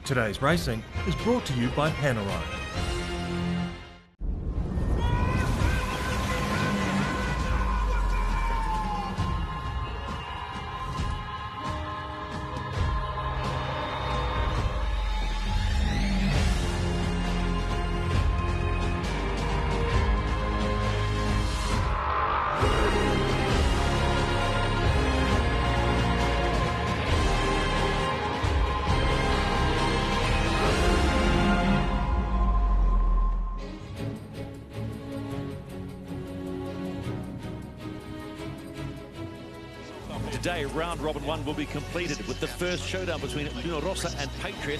Today's racing is brought to you by Panerai. Today, round robin one will be completed with the first showdown between Rossa and Patriot.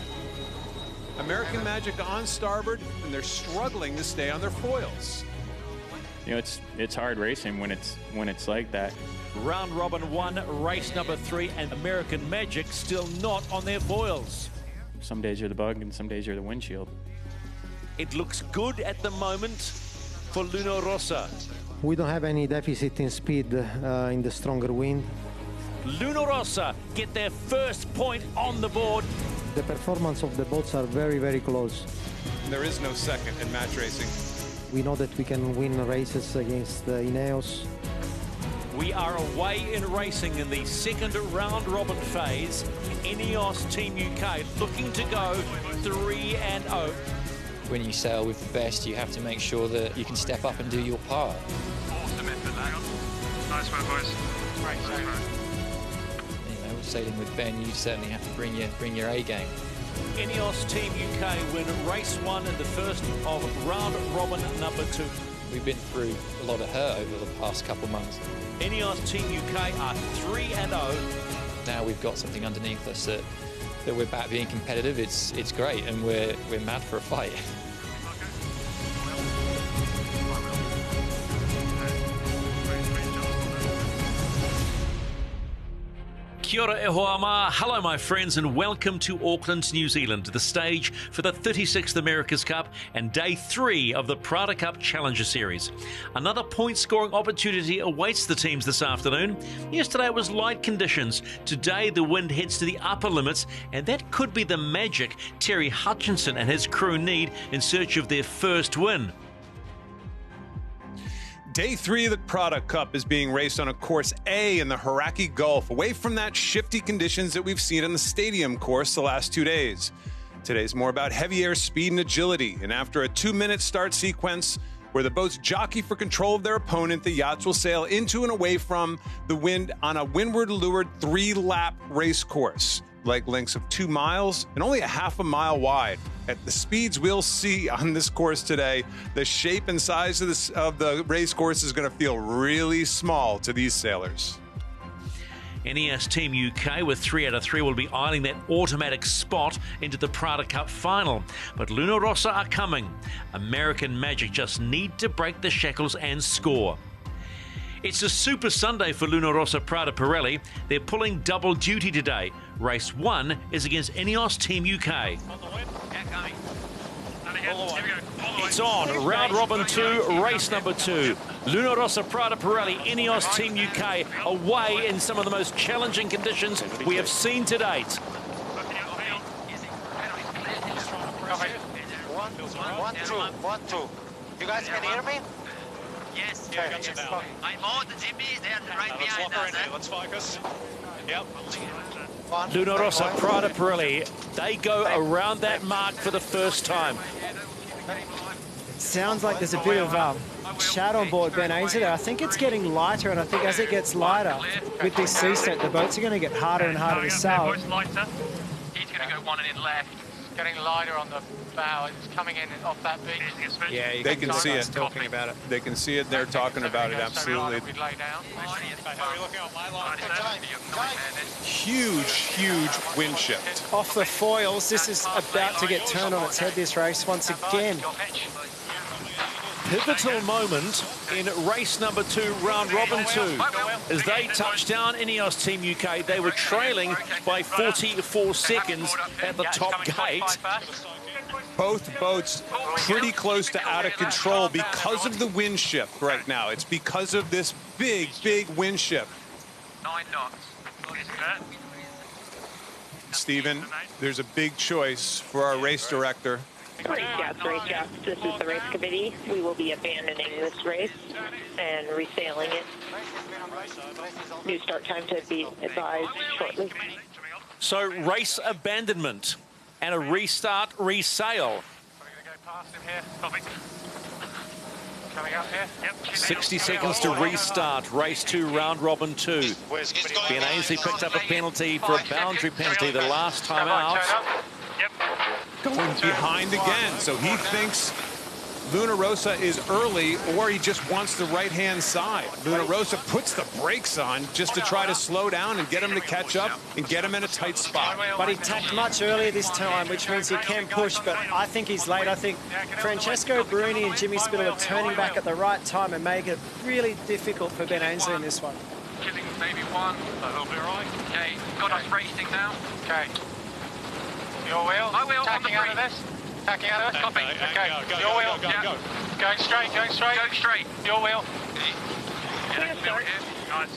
American Magic on starboard, and they're struggling to stay on their foils. You know, it's hard racing when it's like that. Round robin one, race number 3, and American Magic still not on their foils. Some days you're the bug and some days you're the windshield. It looks good at the moment for Rossa. We don't have any deficit in speed in the stronger wind. Rossa get their first point on the board. The performance of the boats are very, very close. There is no second in match racing. We know that we can win races against Ineos. We are away in racing in the second round robin phase. Ineos Team UK looking to go 3-0. When you sail with the best, you have to make sure that you can step up and do your part. Awesome effort, lad. Nice work, boys. Great. You know, sailing with Ben, you certainly have to bring your A game. Ineos Team UK win race 1 in the first of round robin number 2. We've been through a lot of hurt over the past couple of months. Ineos Team UK are 3-0. Now we've got something underneath us that we're back being competitive. It's great, and we're mad for a fight. Kia ora e hoa ma. Hello my friends, and welcome to Auckland, New Zealand, the stage for the 36th America's Cup and day 3 of the PRADA Cup Challenger Series. Another point scoring opportunity awaits the teams this afternoon. Yesterday it was light conditions. Today the wind heads to the upper limits, and that could be the magic Terry Hutchinson and his crew need in search of their first win. Day 3 of the PRADA Cup is being raced on a course A in the Hauraki Gulf, away from that shifty conditions that we've seen on the stadium course the last 2 days. Today's more about heavy air speed and agility, and after a 2-minute start sequence where the boats jockey for control of their opponent, the yachts will sail into and away from the wind on a windward lured 3-lap race course, like lengths of 2 miles and only a half a mile wide. At the speeds we'll see on this course today, the shape and size of the race course is going to feel really small to these sailors. Ineos Team UK with 3 out of 3 will be eyeing that automatic spot into the PRADA Cup final. But Rossa are coming. American Magic just need to break the shackles and score. It's a super Sunday for Rossa Prada Pirelli. They're pulling double duty today. Race 1 is against Ineos Team UK. It's on. Round robin 2, race number 2. Rossa Prada Pirelli, Ineos Team UK away in some of the most challenging conditions we have seen to date. One, two. You guys can hear me? Yes. Yeah, got you now. I'm on the Jimmy, they're right behind us. Let's focus. Yep. Rossa Prada Pirelli, they go around that mark for the first time. Sounds like there's a bit of chat on board, Ben, ain't it? I think it's getting lighter, and I think as it gets lighter with this sea set, the boats are going to get harder and harder to sail. He's going to go one and in left. Getting lighter on the bow. It's coming in off that beach. Yeah, they can see it. Talking about it. They can see it. They're talking about it, absolutely. Huge wind shift. Off the foils, this is about to get turned on its head, this race, once again. Pivotal moment in race number 2, round robin 2. As they touched down Ineos Team UK, they were trailing by 44 seconds at the top gate. Both boats pretty close to out of control because of the wind shift right now. It's because of this big wind shift. 9 knots. Stephen, there's a big choice for our race director. Race Yacht. This is the race committee. We will be abandoning this race and resailing it. New start time to be advised shortly. So race abandonment and a restart resale. 60 seconds to restart race 2, round robin 2. Ben Ainsley picked up a penalty for a boundary penalty the last time out. Going behind again, so he thinks Luna Rossa is early, or he just wants the right-hand side. Luna Rossa puts the brakes on just to try to slow down and get him to catch up and get him in a tight spot. But he tacked much earlier this time, which means he can push, but I think he's late. I think Francesco Bruni and Jimmy Spittle are turning back at the right time and make it really difficult for Ben Ainsley in this one. Killing maybe one. That'll be right. Okay, got us racing now. Okay. Your wheel? My wheel on the out of this. Tacking out of this. Copy. Okay. Your wheel. Go. Going straight. Going straight. Your wheel. Yeah, nice.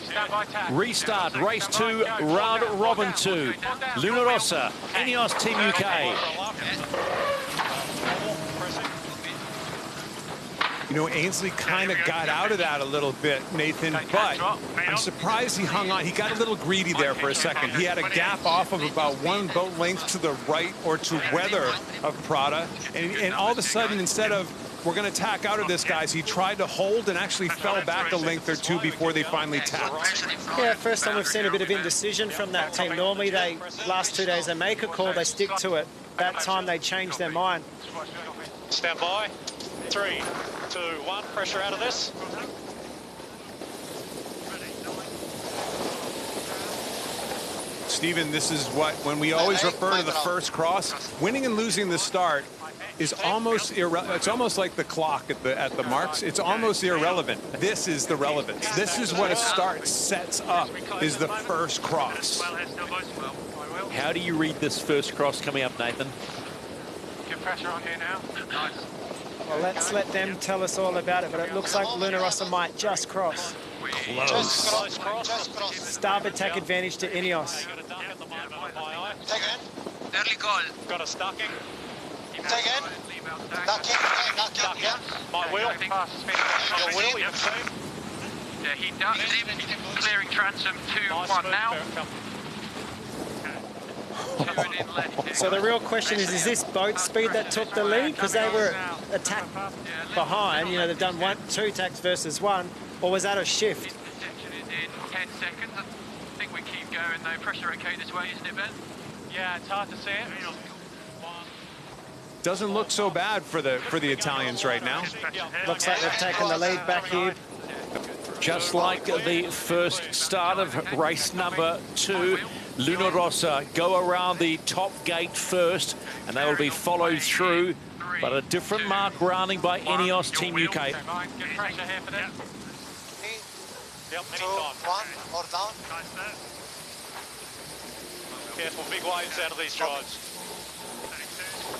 Stand by tack. Restart race 2, round robin 2. Luna Rossa, Ineos Team UK. You know, Ainsley kind of got out of that a little bit, Nathan, but I'm surprised he hung on. He got a little greedy there for a second. He had a gap off of about 1 boat length to the right or to weather of Prada, and all of a sudden, instead of we're going to tack out of this, guys, he tried to hold and actually fell back a length or 2 before they finally tapped. Yeah, first time we've seen a bit of indecision from that team. Normally, last 2 days, they make a call, they stick to it. That time, they change their mind. Stand by. 3, 2, 1. Pressure out of this. Stephen, this is when we always refer to the first cross, winning and losing the start is almost it's almost like the clock at the marks. It's almost irrelevant. This is the relevance. This is what a start sets up, is the first cross. How do you read this first cross coming up, Nathan? Good pressure on here now. Nice. Well, let's let them tell us all about it, but it looks like Luna Rossa might just cross. Close. Starboard tack advantage to Ineos. Early call. Got a stacking. Second. Ducking, yeah. My wheel. Your wheel, you've seen. Yeah, he does. He's clearing transom 2-1 now. So the real question is this boat speed that took the lead? Because they were attacked behind. You know, they've done 2 tacks versus 1. Or was that a shift? In 10 seconds. I think we keep going though. Pressure okay this way, isn't it, Ben? Yeah, it's hard to see it. Doesn't look so bad for the Italians right now. Looks like they've taken the lead back here. Just like the first start of race number 2, Luna Rossa go around the top gate first, and they will be followed through, but a different mark rounding by Ineos Team UK. Good pressure here for them. 2, 1, or down. Careful, big waves out of these drives.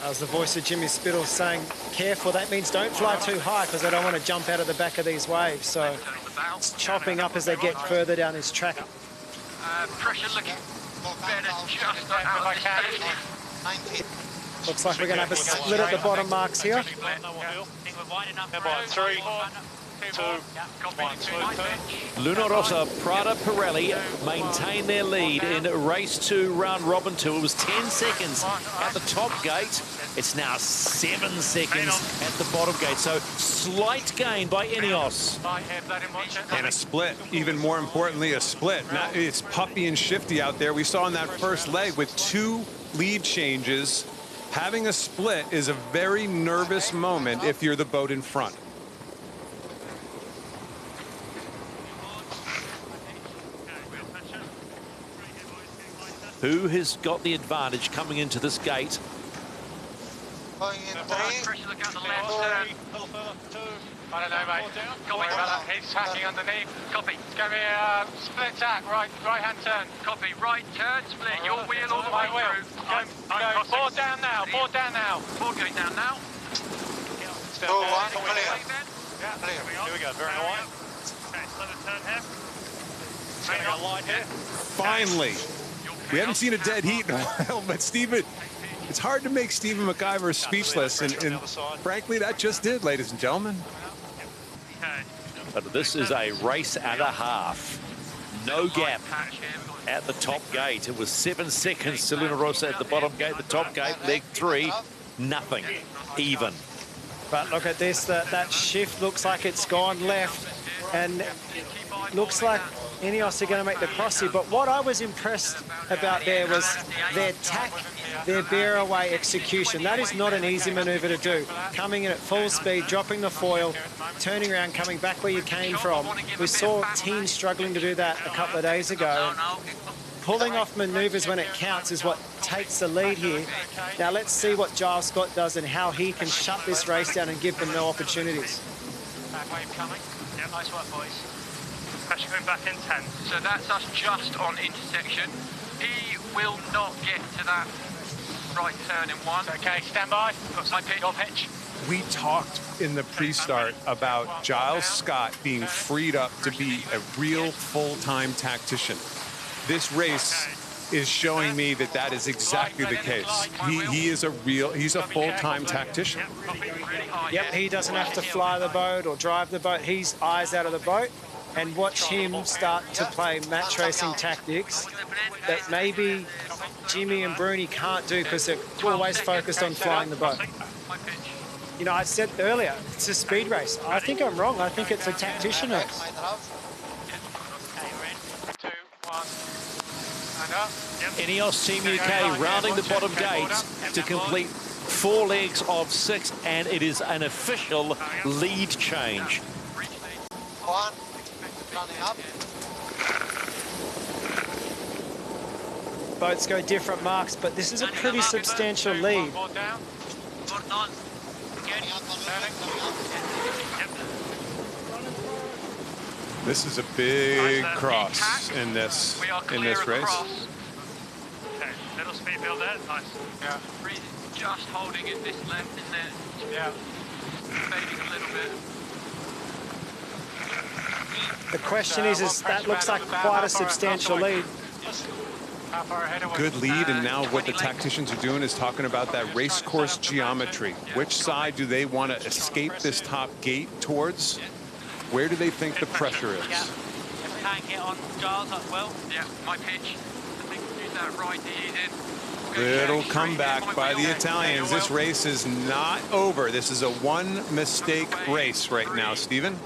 That was the voice of Jimmy Spittle saying, careful, that means don't fly too high because I don't want to jump out of the back of these waves. So it's chopping up as they get further down this track. Pressure looking better just out of this. Looks like we're going to have a split at the bottom marks here. 3, 2, 1. Luna Rossa, Prada Pirelli maintain their lead in race 2, round robin 2. It was 10 seconds at the top gate. It's now 7 seconds at the bottom gate. So slight gain by Ineos. And a split, even more importantly, a split. Now it's puppy and shifty out there. We saw in that first leg with 2 lead changes. Having a split is a very nervous moment if you're the boat in front. Who has got the advantage coming into this gate? Going in 3, 2, I don't know, mate. Copy. He's tacking underneath. Copy. It's going to be a split tack, right-hand turn. Copy. Right turn, split. Your wheel all the way through. Go. Board down now. Board going down now. 2, 1, clear. Here we go, very wide. Okay, slow the turn here. It's going to go light here. Finally, We haven't seen a dead heat in a while, but Stephen, it's hard to make Stephen McIver speechless, and frankly, that just did, ladies and gentlemen. But this is a race and a half. No gap at the top gate. It was 7 seconds to Luna Rossa at the bottom gate. The top gate, leg 3, nothing, even. But look at this, that shift looks like it's gone left, and looks like Ineos are going to make the cross here. But what I was impressed about there was their tack, their bear away execution. That is not an easy maneuver to do. Coming in at full speed, dropping the foil, turning around, coming back where you came from. We saw teams struggling to do that a couple of days ago. Pulling off maneuvers when it counts is what takes the lead here. Now let's see what Giles Scott does and how he can shut this race down and give them no opportunities. Wave coming. Yeah, nice work, boys. Pressure going back in 10. So that's us just on intersection. He will not get to that right turn in 1. Okay, stand by. Got my pitch. Your pitch. We talked in the pre-start about Giles Scott being freed up to be a real full-time tactician. This race is showing me that that is exactly the case. He's a full-time tactician. Yep, he doesn't have to fly the boat or drive the boat. He's eyes out of the boat, and watch him start to play match racing tactics that maybe Jimmy and Bruni can't do because they're always focused on flying the boat. You know, I said earlier, it's a speed race. I think I'm wrong. I think it's a tactician race. Ineos Team UK rounding the bottom gate to complete 4 legs of 6, and it is an official lead change. One, running up. Boats go different marks, but this is a pretty substantial lead. This is a big cross in this race. Okay, little speed build there, nice. Yeah. Just holding it this left in there. Yeah. Fading a little bit. The question is that looks like quite a substantial lead. Good lead, and now what the tacticians are doing is talking about that race course geometry. Which side do they want to escape this top gate towards? Where do they think the pressure is? Yeah. If we can't get on Giles up well. Yeah, my pitch. I think use that right to ease in. Little comeback by the Italians. This race is not over. This is a one-mistake race right now, Stephen.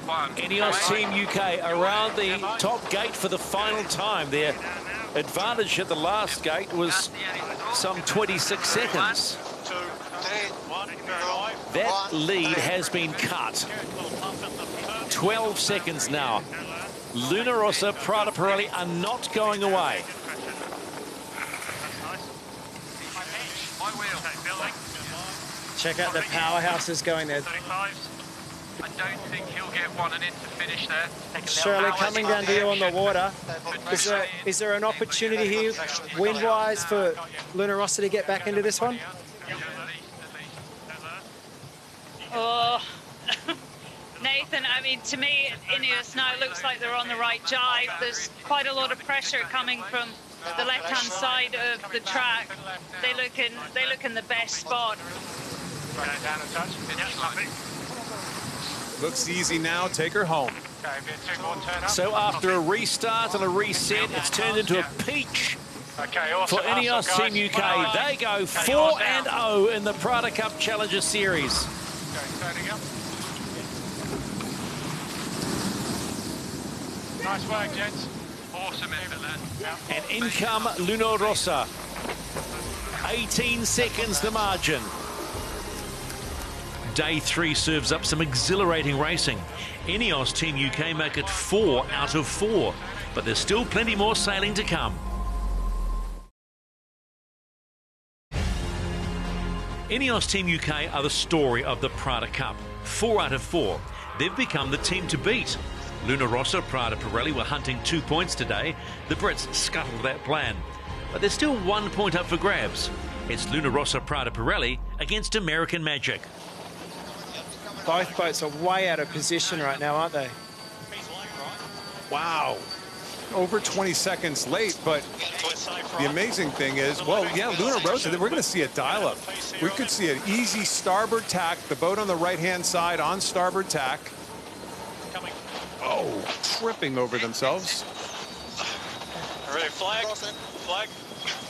Ineos Team UK around the top gate for the final time. Their advantage at the last gate was some 26 seconds. That lead has been cut. 12 seconds now. Luna Rossa, PRADA Pirelli are not going away. Check out the powerhouses going there. I don't think he'll get one and in to finish there. Shirley, coming down to you on the water. Is there an opportunity here, wind-wise, for Luna Rossa to get back into this one? Oh, Nathan, I mean, to me, Ineos now looks like they're on the right jive. There's quite a lot of pressure coming from the left-hand side of the track. They look in the best spot. Looks easy now. Take her home. So after a restart and a reset, it's turned into a peach for Ineos Team UK. They go 4-0 in the PRADA Cup Challenger Series. Nice work, gents. Awesome effort, lad. And in come Luna Rossa. 18 seconds the margin. Day 3 serves up some exhilarating racing. Ineos Team UK make it 4 out of 4, but there's still plenty more sailing to come. Ineos Team UK are the story of the PRADA Cup. 4 out of 4. They've become the team to beat. Luna Rossa, PRADA Pirelli were hunting 2 points today. The Brits scuttled that plan. But there's still 1 point up for grabs. It's Luna Rossa, PRADA Pirelli against American Magic. Both boats are way out of position right now, aren't they? Wow. over 20 seconds late, but the amazing thing is, well, yeah, Luna Rossa, we're going to see a dial-up. We could see an easy starboard tack, the boat on the right-hand side on starboard tack. Oh, tripping over themselves. Ready, flag, flag.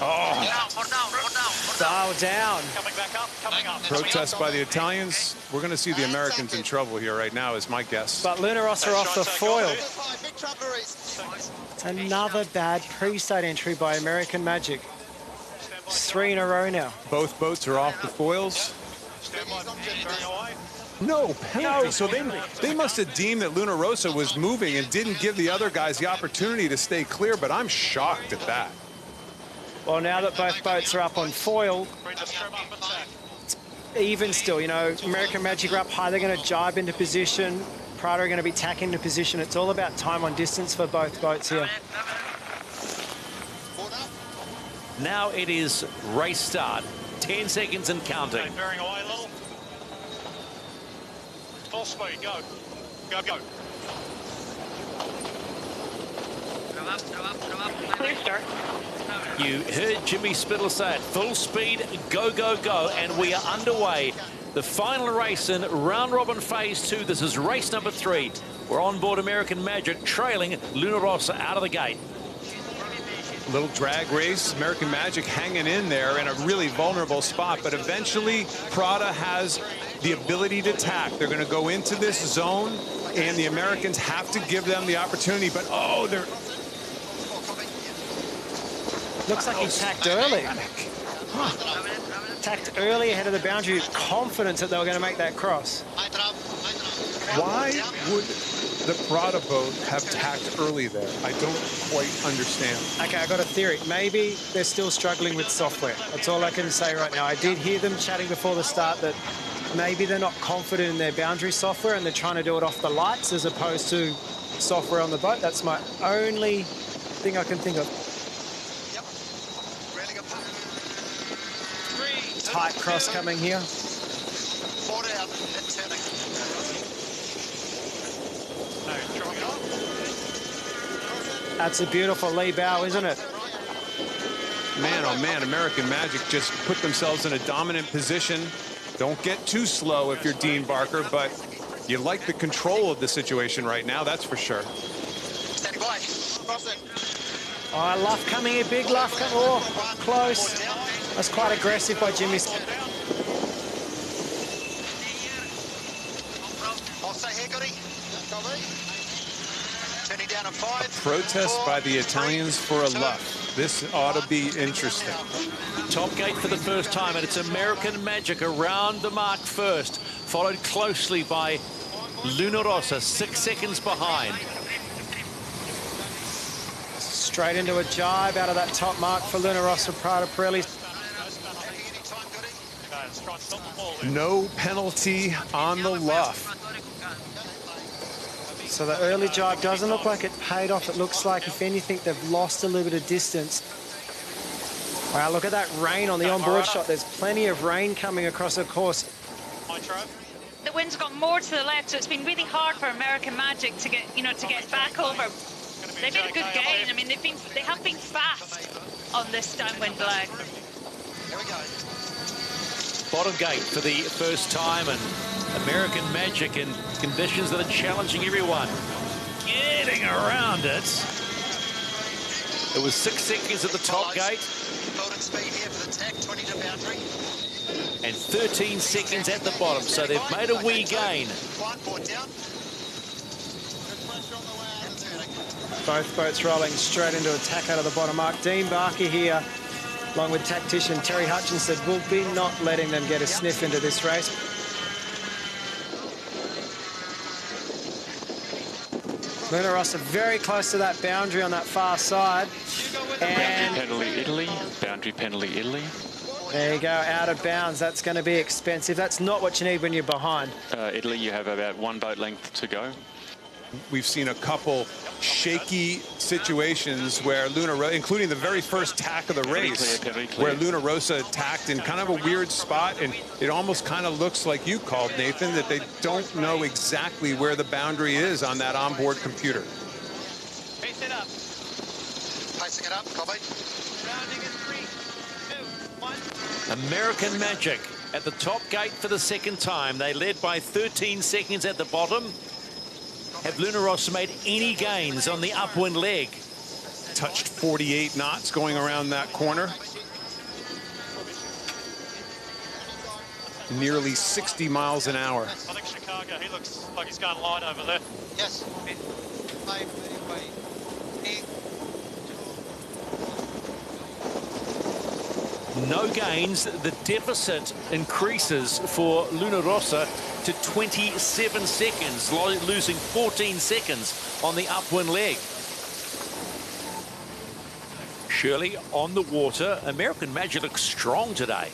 Oh. Dial down. Coming back up, coming up. Protest by the Italians. We're going to see the Americans in trouble here right now, is my guess. But Luna Rossa off the foil. Another bad pre-start entry by American Magic. 3 in a row now. Both boats are off the foils. No penalty. So they must have deemed that Luna Rossa was moving and didn't give the other guys the opportunity to stay clear, but I'm shocked at that. Well, now that both boats are up on foil, it's even still, you know, American Magic are up high. They're going to jibe into position. Prada are going to be tacking into position. It's all about time on distance for both boats here. Now it is race start. 10 seconds and counting. Okay, bearing away a little. Full speed, go. Go, go. Clear start. You heard Jimmy Spittle say it. Full speed, go, go, go. And we are underway. The final race in round robin phase 2. This is race number 3. We're on board American Magic, trailing Luna Rossa out of the gate. Little drag race. American Magic hanging in there in a really vulnerable spot, but eventually Prada has the ability to tack. They're going to go into this zone, and the Americans have to give them the opportunity. But oh, they're... Looks like he tacked early. Tacked early ahead of the boundary, confidence that they were going to make that cross. Why would the Prada boat have tacked early there? I don't quite understand. Okay, I got a theory. Maybe they're still struggling with software. That's all I can say right now. I did hear them chatting before the start that maybe they're not confident in their boundary software and they're trying to do it off the lights as opposed to software on the boat. That's my only thing I can think of. Tight cross coming here. That's a beautiful lee bow, isn't it? Man, oh man, American Magic just put themselves in a dominant position. Don't get too slow if you're Dean Barker, but you like the control of the situation right now, that's for sure. Oh, luff coming here, big luff coming. Oh, close. That's quite aggressive by Jimmy. A protest by the Italians for a luff. This ought to be interesting. Top gate for the first time, and it's American Magic around the mark first, followed closely by Luna Rossa, 6 seconds behind. Straight into a jibe out of that top mark for Luna Rossa, Prada Pirelli. No penalty on the luff. So the early jibe doesn't look like it paid off. It looks like, if anything, they've lost a little bit of distance. Wow, look at that rain on the onboard shot. There's plenty of rain coming across the course. The wind's got more to the left, so it's been really hard for American Magic to get, to get back over. They've made a good gain. I mean, they have been fast on this downwind leg. Bottom gate for the first time, and American Magic in conditions that are challenging everyone. Getting around it. It was 6 seconds at the top gate. And 13 seconds at the bottom, so they've made a wee gain. Both boats rolling straight into attack out of the bottom mark. Dean Barker here, along with tactician Terry Hutchinson, will be not letting them get a sniff into this race. Luna Rossa very close to that boundary on that far side. And boundary penalty Italy. Boundary penalty Italy. There you go, out of bounds. That's going to be expensive. That's not what you need when you're behind. Italy, you have about 1 boat length to go. We've seen a couple shaky situations where Luna Rossa, including the very first tack of the race, where Luna Rossa tacked in kind of a weird spot, and it almost kind of looks like you called, Nathan, that they don't know exactly where the boundary is on that onboard computer. Get up, copy. Rounding in 3, 2, 1. American Magic at the top gate for the second time. They led by 13 seconds at the bottom. Have Luna Rossa made any gains on the upwind leg? Touched 48 knots going around that corner. Nearly 60 miles an hour. I think Chicago, he looks like he's going light over there. Yes. 5, 8. No gains. The deficit increases for Luna Rossa to 27 seconds, losing 14 seconds on the upwind leg. Shirley on the water. American Magic looks strong today.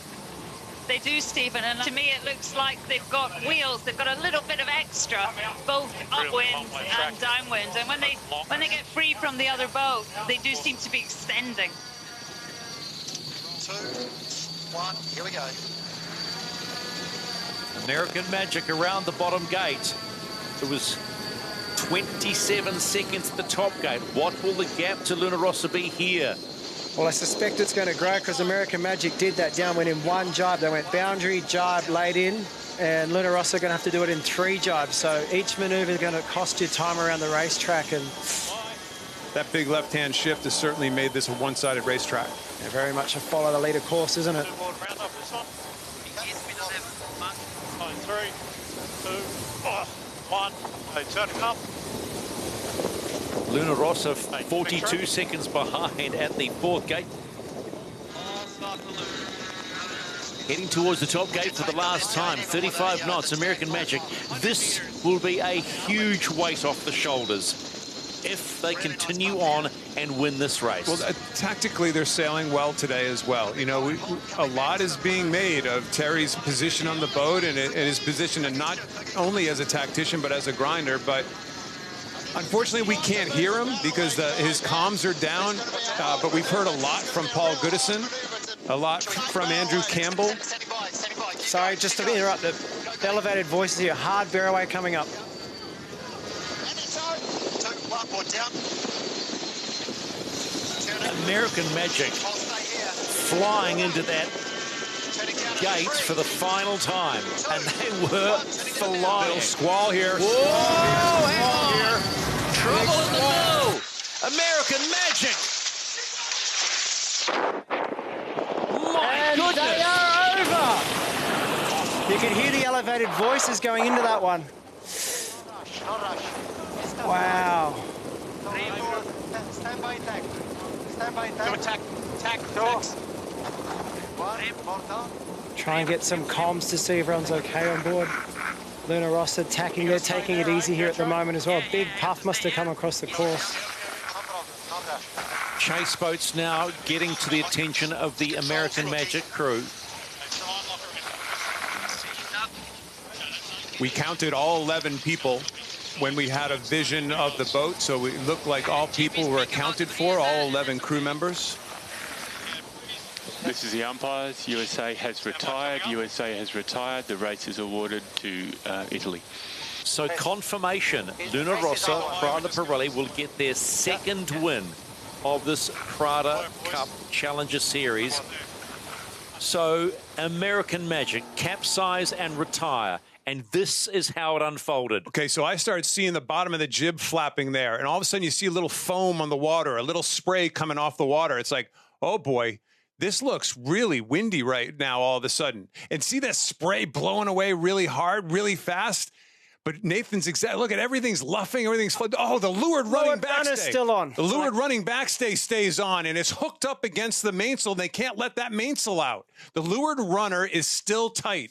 They do, Stephen, and to me it looks like they've got wheels. They've got a little bit of extra, both upwind and downwind. And when they get free from the other boat, they do seem to be extending. 2, 1, here we go. American Magic around the bottom gate. It was 27 seconds at the top gate. What will the gap to Luna Rossa be here? Well, I suspect it's going to grow because American Magic did that downwind in one jibe. They went boundary, jibe, laid in, and Luna Rossa are going to have to do it in 3 jibes. So each maneuver is going to cost you time around the racetrack. And that big left-hand shift has certainly made this a one-sided racetrack. Yeah, very much a follow-the-leader course, isn't it? 3, 2, 1. They turn it up. Luna Rossa 42 seconds behind at the fourth gate. Heading towards the top gate for the last time, 35 knots, American Magic. This will be a huge weight off the shoulders if they continue on and win this race. Well, tactically, they're sailing well today as well. You know, a lot is being made of Terry's position on the boat and his position, and not only as a tactician, but as a grinder. But unfortunately, we can't hear him because his comms are down. But we've heard a lot from Paul Goodison, a lot from Andrew Campbell. Sorry, just to interrupt, the elevated voices here. Hard bearaway coming up. American Magic flying into that gate for the final time, and they were flying. Little squall here. Whoa, hang on. Trouble in the middle. American Magic. My goodness. They are over. You can hear the elevated voices going into that one. Wow. Stand by attack. Stand by attack. Go attack. Try and get some comms to see everyone's okay on board. Luna Rossa attacking. They're taking it easy here at the moment as well. Big puff must have come across the course. Chase boats now getting to the attention of the American Magic crew. We counted all 11 people when we had a vision of the boat, so it looked like all people were accounted for, all 11 crew members. This is the umpires. USA has retired. USA has retired. The race is awarded to Italy. So confirmation, Luna Rossa, Prada Pirelli will get their second win of this PRADA Cup Challenger Series. So American Magic capsize and retire. And this is how it unfolded. Okay, so I started seeing the bottom of the jib flapping there, and all of a sudden you see a little foam on the water, a little spray coming off the water. It's like, oh boy, this looks really windy right now all of a sudden. And see that spray blowing away really hard, really fast? But Nathan's exact. Look at everything's luffing, everything's flooded. Oh, the leeward running backstay is still on. The leeward running backstay stays on, and it's hooked up against the mainsail. They can't let that mainsail out. The leeward runner is still tight.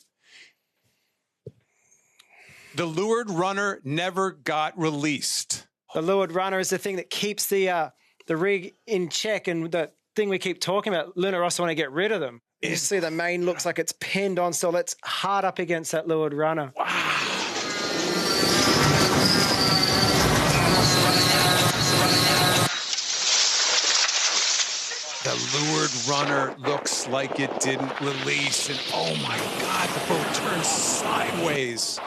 The leeward runner never got released. The leeward runner is the thing that keeps the rig in check, and the thing we keep talking about, Luna Rossa want to get rid of them. You see the main looks like it's pinned on, so it's hard up against that leeward runner. Wow. The leeward runner looks like it didn't release, and oh my God, the boat turned sideways.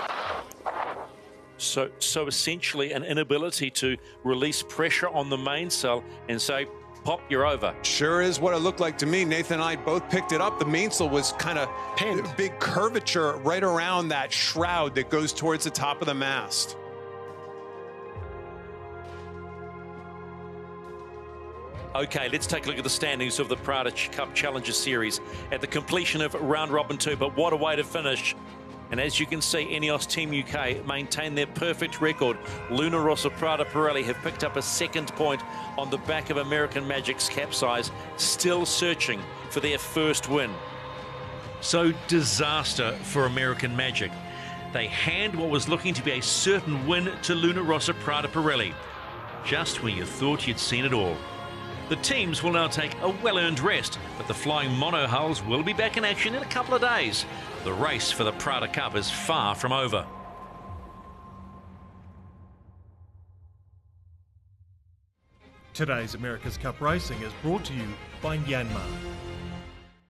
So essentially an inability to release pressure on the mainsail, and so Pop, you're over. Sure is what it looked like to me. Nathan and I both picked it up. The mainsail was kind of big curvature right around that shroud that goes towards the top of the mast. Okay, let's take a look at the standings of the PRADA Cup Challenger Series at the completion of round robin 2, but what a way to finish. And as you can see, Ineos Team UK maintain their perfect record. Luna, Rossa, PRADA, Pirelli have picked up a second point on the back of American Magic's capsize, still searching for their first win. So disaster for American Magic. They hand what was looking to be a certain win to Luna, Rossa, PRADA, Pirelli, just when you thought you'd seen it all. The teams will now take a well-earned rest, but the flying monohulls will be back in action in a couple of days. The race for the PRADA Cup is far from over. Today's America's Cup Racing is brought to you by Yanmar.